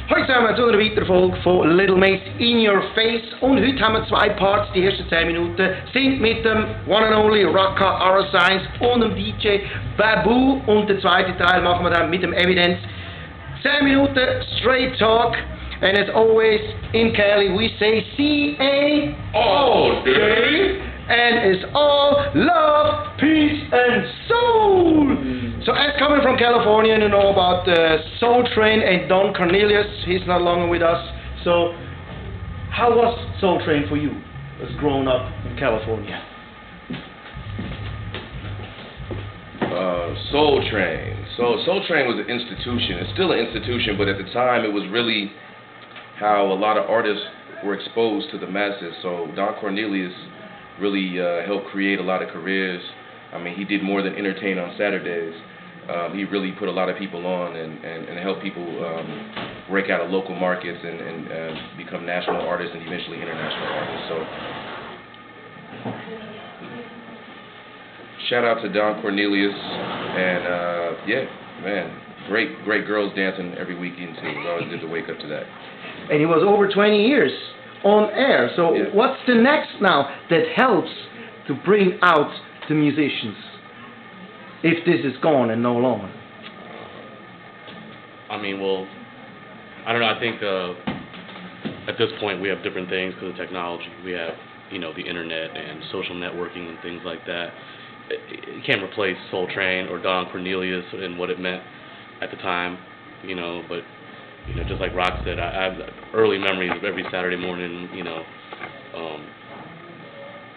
Heute sind wir zu einer weiteren Folge von Little Mace in Your Face und heute haben wir zwei Parts. Die ersten 10 Minuten sind mit dem One and Only Rakaa und dem DJ Babu und den zweiten Teil machen wir dann mit dem Evidence. 10 Minuten straight talk and as always in Cali we say C-A all day and it's all love, peace and soul. So as coming from California, you know about Soul Train and Don Cornelius. He's not longer with us. So how was Soul Train for you as growing up in California? Soul Train. Soul Train was an institution. It's still an institution, but at the time it was really how a lot of artists were exposed to the masses. So Don Cornelius really helped create a lot of careers. I mean, he did more than entertain on Saturdays. He really put a lot of people on and helped people break out of local markets and become national artists and eventually international artists. So shout out to Don Cornelius and yeah, man, great girls dancing every weekend too. It was always good to wake up to that. And he was over 20 years on air. So yeah. What's the next now that helps to bring out the musicians? If this is gone and no longer. I mean, well, I don't know. I think at this point we have different things because of technology. We have, you know, the internet and social networking and things like that. You can't replace Soul Train or Don Cornelius and what it meant at the time, you know. But you know, just like Rock said, I have early memories of every Saturday morning, you know,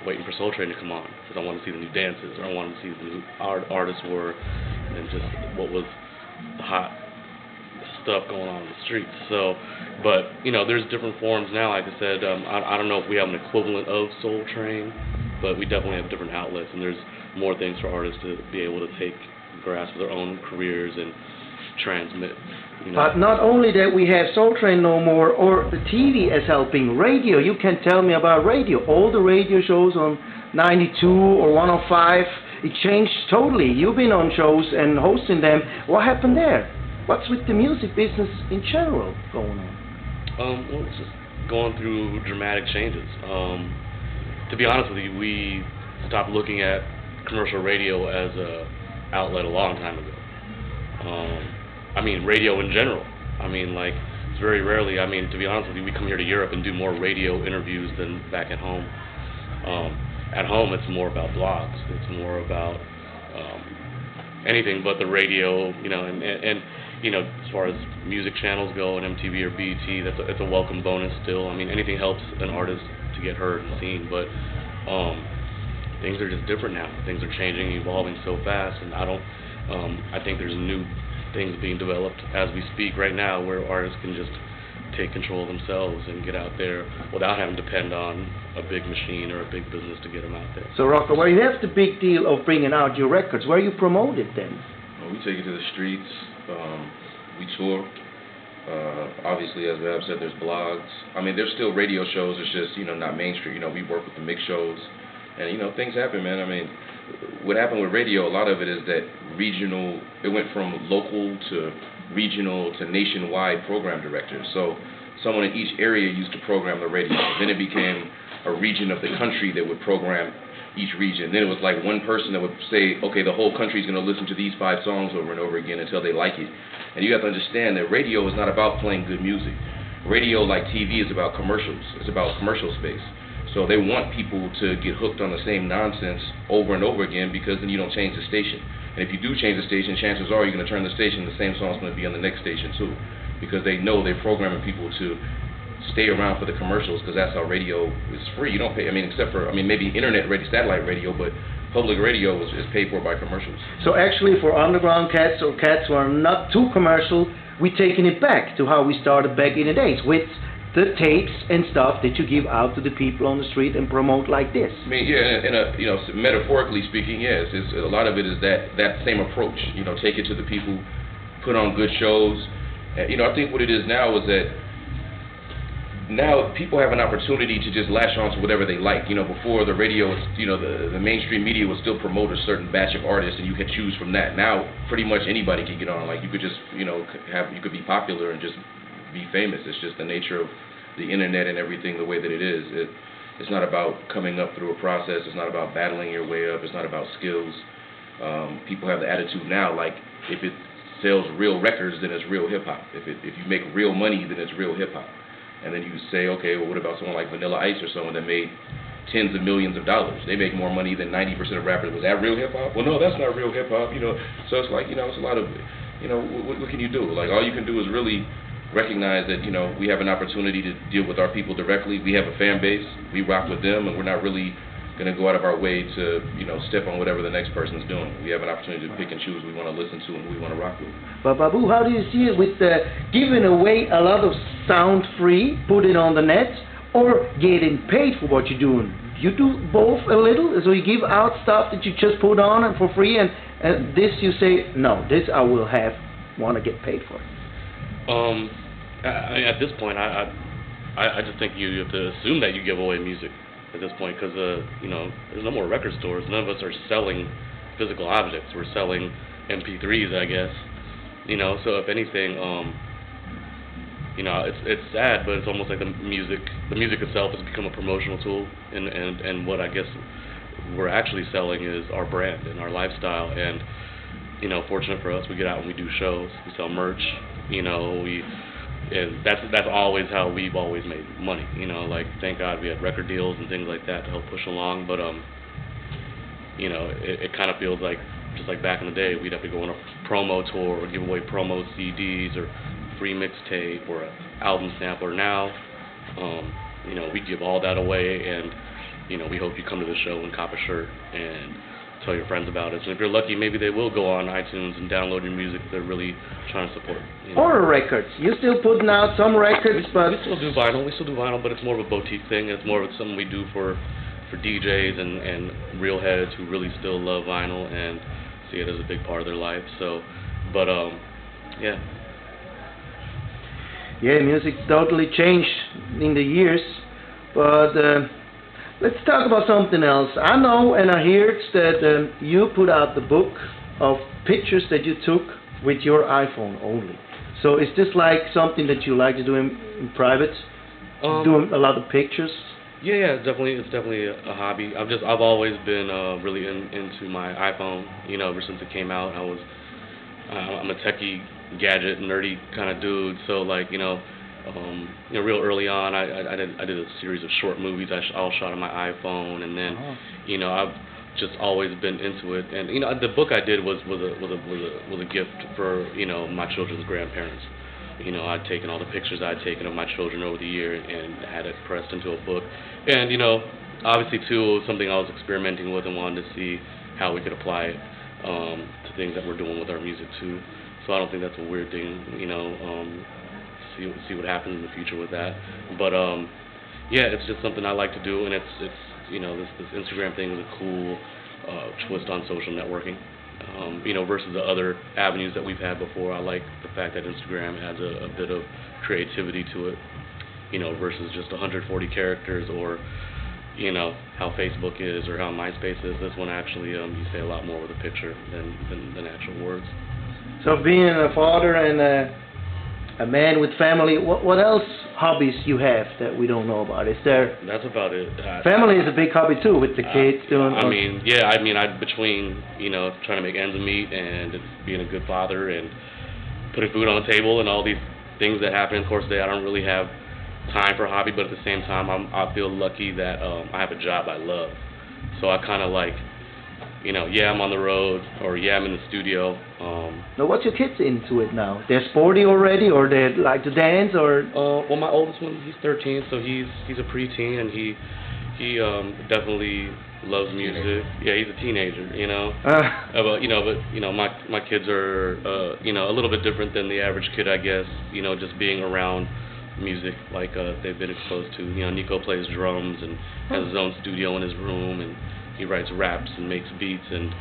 waiting for Soul Train to come on because I wanted to see the new dances or I wanted to see who our artists were and just what was the hot stuff going on in the streets. So, but you know, there's different forms now. Like I said, I don't know if we have an equivalent of Soul Train, but we definitely have different outlets and there's more things for artists to be able to take grasp of their own careers and transmit. You know. But not only that we have Soul Train no more, or the TV is helping. Radio, you can tell me about radio. All the radio shows on 92 or 105, it changed totally. You've been on shows and hosting them. What happened there? What's with the music business in general going on? Well, it's just going through dramatic changes. To be honest with you, we stopped looking at commercial radio as a outlet a long time ago. I mean, radio in general. I mean, like, it's very rarely, I mean, to be honest with you, we come here to Europe and do more radio interviews than back at home. At home, it's more about blogs. It's more about anything but the radio, you know, and you know, as far as music channels go and MTV or BET, it's a welcome bonus still. I mean, anything helps an artist to get heard and seen, but things are just different now. Things are changing, evolving so fast, and I think there's new things being developed as we speak right now where artists can just take control of themselves and get out there without having to depend on a big machine or a big business to get them out there. So, Rocco, where you have the big deal of bringing out your records, where you promote it then? Well, we take it to the streets. We tour. Obviously, as Bab said, there's blogs. I mean, there's still radio shows. It's just, you know, not mainstream. You know, we work with the mix shows. And, you know, things happen, man. I mean, what happened with radio, a lot of it is that regional, it went from local to regional to nationwide program directors. So someone in each area used to program the radio. Then it became a region of the country that would program each region. Then it was like one person that would say, okay, the whole country is going to listen to these 5 songs over and over again until they like it. And you have to understand that radio is not about playing good music. Radio, like TV, is about commercials. It's about commercial space. So they want people to get hooked on the same nonsense over and over again because then you don't change the station. And if you do change the station, chances are you're going to turn the station, the same song's going to be on the next station too. Because they know they're programming people to stay around for the commercials because that's how radio is free. You don't pay, I mean, except for, I mean, maybe internet radio, satellite radio, but public radio is paid for by commercials. So actually for underground cats or cats who are not too commercial, we're taking it back to how we started back in the days with the tapes and stuff that you give out to the people on the street and promote like this. I mean, yeah, in a, you know, metaphorically speaking, yes, it's, a lot of it is that same approach. You know, take it to the people, put on good shows. You know, I think what it is now is that now people have an opportunity to just latch on to whatever they like. You know, before the radio, you know, the mainstream media would still promote a certain batch of artists, and you could choose from that. Now, pretty much anybody can get on. Like, you could just, you know, you could be popular and just be famous. It's just the nature of the internet and everything the way that it is. It's not about coming up through a process. It's not about battling your way up. It's not about skills. People have the attitude now, like, if it sells real records, then it's real hip-hop. If you make real money, then it's real hip-hop. And then you say, okay, well, what about someone like Vanilla Ice or someone that made tens of millions of dollars? They make more money than 90% of rappers. Was that real hip-hop? Well, no, that's not real hip-hop, you know. So it's like, you know, it's a lot of, you know, what can you do? Like, all you can do is really recognize that, you know, we have an opportunity to deal with our people directly. We have a fan base. We rock with them, and we're not really going to go out of our way to, you know, step on whatever the next person's doing. We have an opportunity to pick and choose who we want to listen to and who we want to rock with. But Babu, how do you see it with giving away a lot of sound free, put it on the net, or getting paid for what you're doing? You do both a little, so you give out stuff that you just put on and for free, and this you say, no, this I will want to get paid for. At this point, I just think you have to assume that you give away music at this point, because you know, there's no more record stores. None of us are selling physical objects. We're selling MP3s, I guess. You know, so if anything, you know, it's sad, but it's almost like the music itself has become a promotional tool, and what I guess we're actually selling is our brand and our lifestyle. And you know, fortunate for us, we get out and we do shows, we sell merch. You know, and that's always how we've always made money. You know, like, thank God we had record deals and things like that to help push along. But you know, it kind of feels like, just like back in the day, we'd have to go on a promo tour or give away promo CDs or free mixtape or an album sampler. Now, you know, we give all that away, and you know, we hope you come to the show and cop a shirt and tell your friends about us. And if you're lucky, maybe they will go on iTunes and download your music if they're really trying to support. You know. Or records. You're still putting out some records, but we still do vinyl. We still do vinyl, but it's more of a boutique thing. It's more of something we do for DJs and real heads who really still love vinyl and see it as a big part of their life. So, but yeah. Yeah, music totally changed in the years, but let's talk about something else. I know and I hear that you put out the book of pictures that you took with your iPhone only. So is this like something that you like to do in private? Doing a lot of pictures? Yeah, it's definitely a hobby. I've always been really into my iPhone. You know, ever since it came out, I'm a techie, gadget, nerdy kind of dude. So like, you know, real early on, I did a series of short movies I all shot on my iPhone, and then, you know, I've just always been into it. And you know, the book I did was a gift for, you know, my children's grandparents. You know, I'd taken all the pictures I'd taken of my children over the year and had it pressed into a book. And you know, obviously too, it was something I was experimenting with and wanted to see how we could apply it to things that we're doing with our music too. So I don't think that's a weird thing, you know. See what happens in the future with that. But yeah, it's just something I like to do, and it's you know, this Instagram thing is a cool twist on social networking. You know, versus the other avenues that we've had before. I like the fact that Instagram has a bit of creativity to it, you know, versus just 140 characters, or you know, how Facebook is or how MySpace is. This one actually, you say a lot more with a picture than actual words. So being a father and a man with family, what else hobbies you have that we don't know about? Is there? That's about it. Family is a big hobby too, with the kids doing. Between, you know, trying to make ends meet and being a good father and putting food on the table and all these things that happen in the course of the day, I don't really have time for a hobby. But at the same time, I feel lucky that I have a job I love. So I kind of like, you know, yeah, I'm on the road, or yeah, I'm in the studio. Now, what's your kids into it now? They're sporty already, or they like to dance, or? Well, my oldest one, he's 13, so he's a preteen, and he definitely loves music. Yeah, he's a teenager, you know. But my kids are you know, a little bit different than the average kid, I guess. You know, just being around music, like they've been exposed to. You know, Nico plays drums and has his own studio in his room, and he writes raps and makes beats, and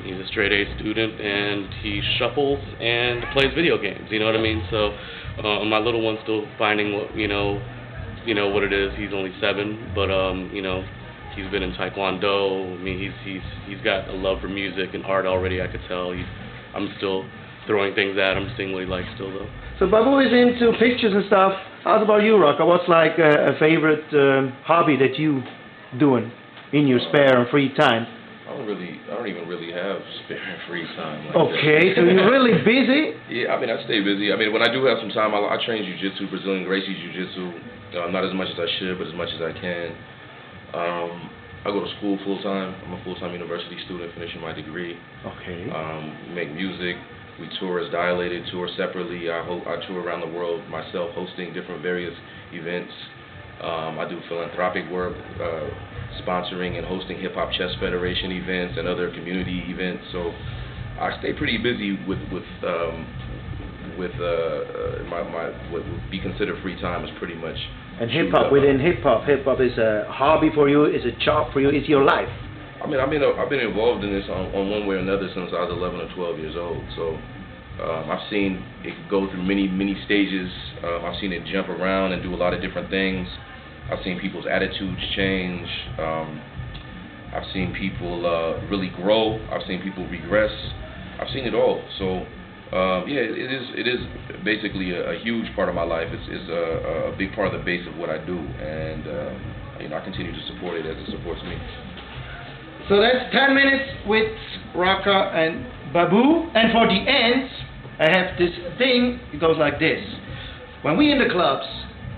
he's a straight A student, and he shuffles and plays video games. You know what I mean? So my little one's still finding what what it is. He's only 7, but you know, he's been in Taekwondo. I mean, he's got a love for music and art already. I could tell. I'm still throwing things at him, seeing what he likes still though. So Babu is into pictures and stuff. How's about you, Rakaa? What's like a favorite hobby that you doing in your spare and free time? I don't even really have spare and free time. Like Okay, that. so you're really busy? Yeah, I mean, I stay busy. I mean, when I do have some time, I train jiu-jitsu, Brazilian Gracie jiu-jitsu. Not as much as I should, but as much as I can. I go to school full-time. I'm a full-time university student finishing my degree. Okay. We make music. We tour as Dilated, tour separately. I tour around the world myself, hosting different various events. I do philanthropic work, sponsoring and hosting Hip Hop Chess Federation events and other community events. So I stay pretty busy with what would be considered free time is pretty much. And hip hop, within hip hop is a hobby for you, is a job for you, is your life. I mean, I've been involved in this on one way or another since I was 11 or 12 years old. So I've seen it go through many stages. I've seen it jump around and do a lot of different things. I've seen people's attitudes change. I've seen people really grow. I've seen people regress. I've seen it all. So yeah, it is basically a huge part of my life. It's a big part of the base of what I do, and I continue to support it as it supports me. So that's 10 minutes with Rakaa and Babu. And for the end, I have this thing, it goes like this. When we in the clubs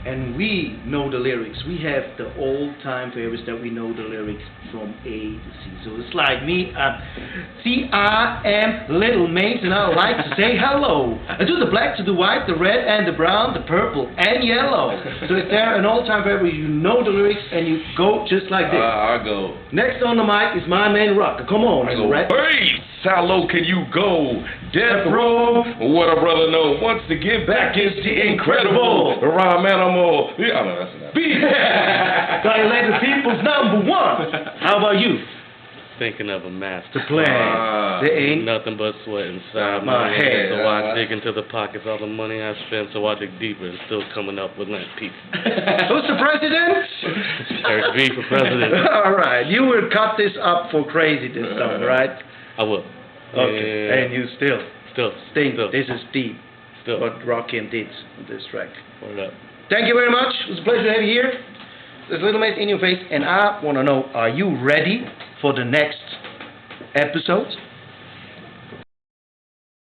and we know the lyrics, we have the all-time favorites that we know the lyrics from A to C. So it's like me, I am Little Mace, and I like to say hello. I do the black to the white, the red and the brown, the purple and yellow. So if they're an all-time favorite, you know the lyrics and you go just like this. I go. Next on the mic is my man Rakaa. Come on, I go. Rat. Hey, how low can you go? Death row. What a brother know. Once again, back is the incredible rhyme animal. Yeah, I know that's enough. Dilated People's #1. How about you? Thinking of a master Plan. There ain't nothing but sweat inside my head. So I dig into the pockets, all the money I spend, so I dig deeper and still coming up with less people. Who's the president? Eric B for president. All right, you will cut this up for crazy this time, right? I will. Okay, Yeah. and you still think still. this is deep, Still. what Rakaa did on this track. Word up. Thank you very much. It was a pleasure to have you here. There's Little Mace in your face, and I want to know, are you ready for the next episode?